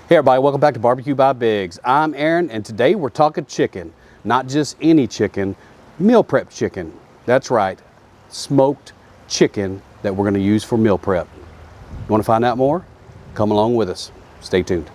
Hey everybody, welcome back to BBQ by Biggs. I'm Aaron, and today we're talking chicken. Not just any chicken, meal prep chicken. That's right, smoked chicken that we're gonna use for meal prep. You wanna find out more? Come along with us. Stay tuned.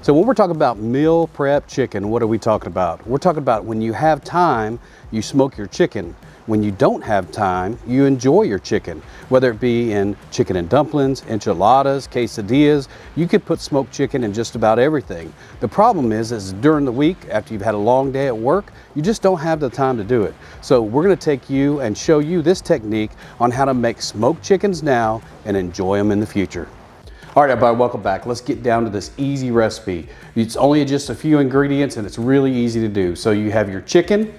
So when we're talking about meal prep chicken, what are we talking about? We're talking about when you have time, you smoke your chicken. When you don't have time, you enjoy your chicken. Whether it be in chicken and dumplings, enchiladas, quesadillas, you could put smoked chicken in just about everything. The problem is during the week, after you've had a long day at work, you just don't have the time to do it. So we're gonna take you and show you this technique on how to make smoked chickens now and enjoy them in the future. All right, everybody, welcome back. Let's get down to this easy recipe. It's only just a few ingredients and it's really easy to do. So you have your chicken,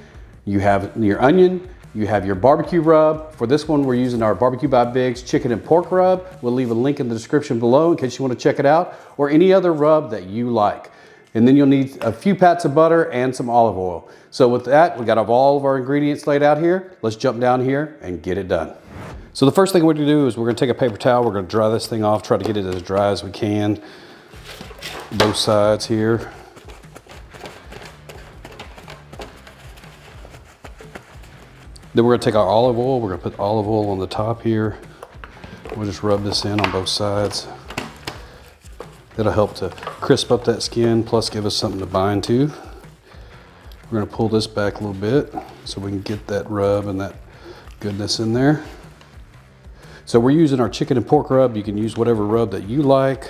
you have your onion, you have your barbecue rub. For this one, we're using our BBQ by Biggs chicken and pork rub. We'll leave a link in the description below in case you want to check it out, or any other rub that you like. And then you'll need a few pats of butter and some olive oil. So with that, we got all of our ingredients laid out here. Let's jump down here and get it done. So the first thing we're gonna do is we're gonna take a paper towel, we're gonna dry this thing off, try to get it as dry as we can. Both sides here. Then we're gonna take our olive oil, we're gonna put olive oil on the top here. We'll just rub this in on both sides. That'll help to crisp up that skin, plus give us something to bind to. We're gonna pull this back a little bit so we can get that rub and that goodness in there. So we're using our chicken and pork rub. You can use whatever rub that you like.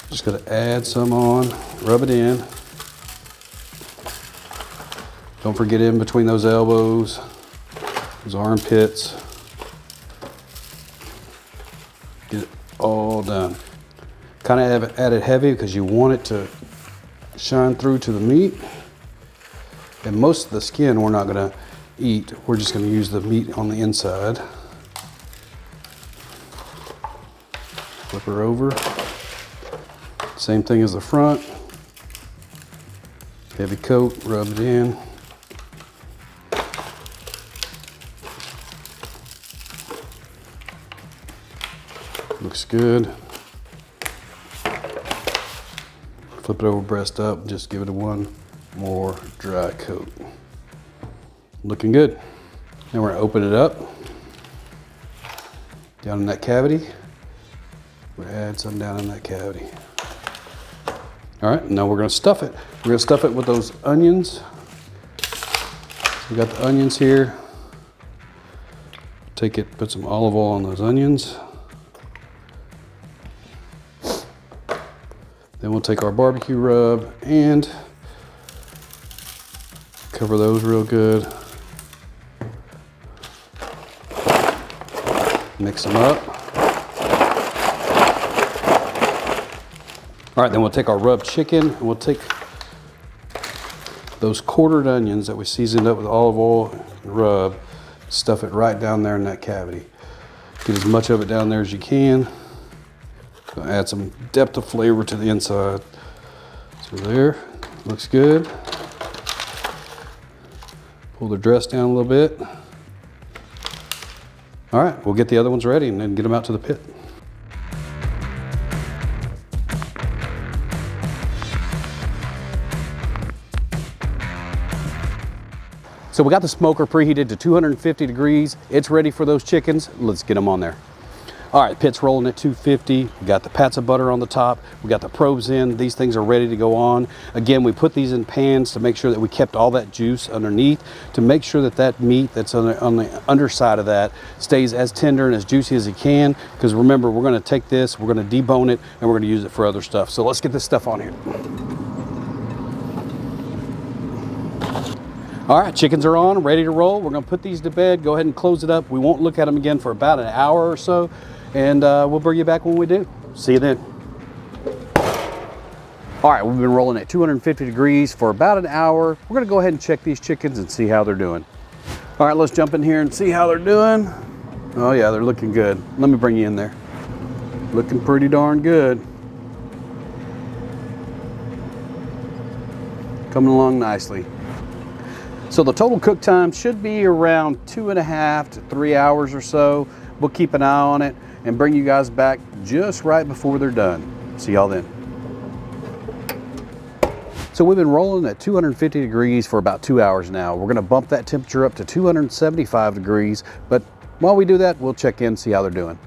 Just gonna add some on, rub it in. Don't forget in between those elbows, those armpits. Get it all done. Kind of add it heavy because you want it to shine through to the meat. And most of the skin we're not gonna eat. We're just gonna use the meat on the inside. Flip her over. Same thing as the front. Heavy coat, rub it in. Looks good. Flip it over breast up, just give it one more dry coat. Looking good. Now we're gonna open it up. Down in that cavity. We're gonna add some down in that cavity. All right, now we're gonna stuff it. We're gonna stuff it with those onions. We got the onions here. Take it, put some olive oil on those onions. Then we'll take our barbecue rub and cover those real good. Mix them up. All right, then we'll take our rub chicken and we'll take those quartered onions that we seasoned up with olive oil and rub, stuff it right down there in that cavity. Get as much of it down there as you can. Gonna add some depth of flavor to the inside. So there, looks good. Pull the dress down a little bit. All right, we'll get the other ones ready and then get them out to the pit. So we got the smoker preheated to 250 degrees. It's ready for those chickens. Let's get them on there. All right, pit's rolling at 250. We got the pats of butter on the top. We got the probes in. These things are ready to go on. Again, we put these in pans to make sure that we kept all that juice underneath, to make sure that that meat that's on the underside of that stays as tender and as juicy as it can. Because remember, we're gonna take this, we're gonna debone it, and we're gonna use it for other stuff. So let's get this stuff on here. All right, chickens are on, ready to roll. We're gonna put these to bed, go ahead and close it up. We won't look at them again for about an hour or so, and we'll bring you back when we do. See you then. All right, we've been rolling at 250 degrees for about an hour. We're gonna go ahead and check these chickens and see how they're doing. All right, let's jump in here and see how they're doing. Oh yeah, they're looking good. Let me bring you in there. Looking pretty darn good. Coming along nicely. So the total cook time should be around 2.5 to 3 hours or so. We'll keep an eye on it and bring you guys back just right before they're done. See y'all then. So we've been rolling at 250 degrees for about 2 hours now. We're gonna bump that temperature up to 275 degrees, but while we do that, we'll check in, see how they're doing.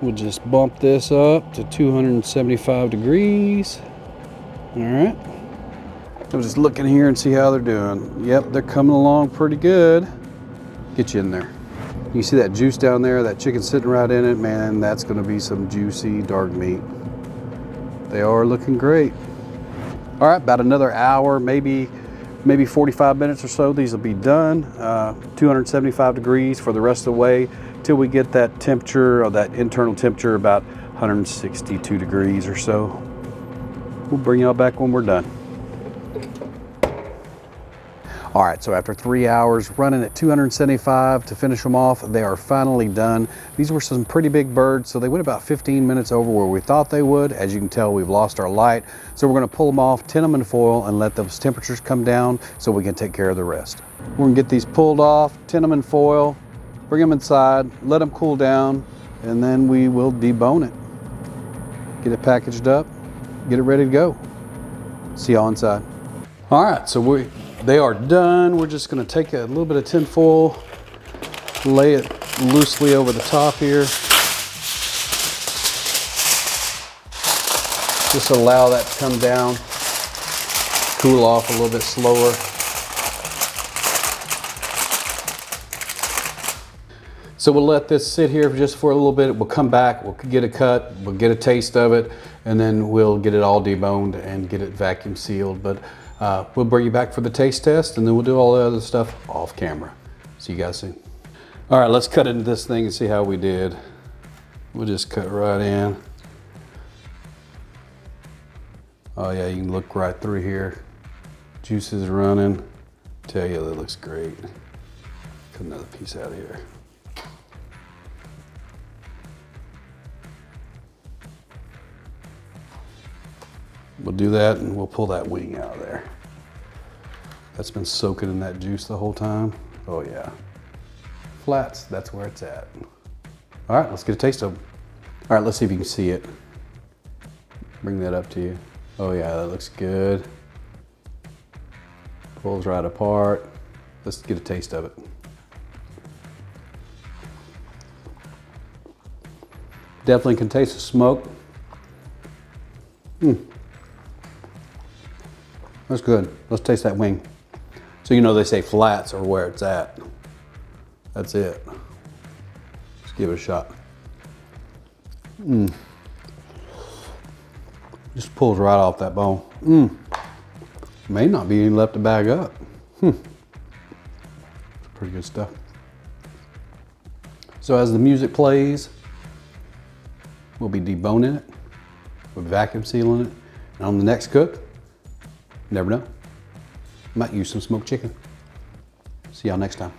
We'll just bump this up to 275 degrees. All right. I'm just looking here and see how they're doing. Yep, they're coming along pretty good. Get you in there. You see that juice down there, that chicken sitting right in it? Man, that's gonna be some juicy dark meat. They are looking great. All right, about another hour, maybe 45 minutes or so, these will be done. 275 degrees for the rest of the way till we get that temperature, or that internal temperature, about 162 degrees or so. We'll bring y'all back when we're done. All right, so after 3 hours running at 275 to finish them off, they are finally done. These were some pretty big birds, so they went about 15 minutes over where we thought they would. As you can tell, we've lost our light. So we're gonna pull them off, tin them in foil, and let those temperatures come down so we can take care of the rest. We're gonna get these pulled off, tin them in foil, bring them inside, let them cool down, and then we will debone it. Get it packaged up, get it ready to go. See y'all inside. All right, so they are done. We're just gonna take a little bit of tin foil, lay it loosely over the top here. Just allow that to come down, cool off a little bit slower. So we'll let this sit here just for a little bit. We'll come back, we'll get a cut, we'll get a taste of it, and then we'll get it all deboned and get it vacuum sealed. But we'll bring you back for the taste test, and then we'll do all the other stuff off camera. See you guys soon. All right, let's cut into this thing and see how we did. We'll just cut right in. Oh yeah, you can look right through here. Juice is running. Tell you, that looks great. Cut another piece out of here. We'll do that and we'll pull that wing out of there. That's been soaking in that juice the whole time. Oh yeah. Flats, that's where it's at. All right, let's get a taste of them. All right, let's see if you can see it. Bring that up to you. Oh yeah, that looks good. Pulls right apart. Let's get a taste of it. Definitely can taste the smoke. That's good. Let's taste that wing. So you know they say flats are where it's at. That's it. Let's give it a shot. Just pulls right off that bone. May not be even left to bag up. It's pretty good stuff. So as the music plays, we'll be deboning it, we'll be vacuum sealing it, and on the next cook, never know, might use some smoked chicken. See y'all next time.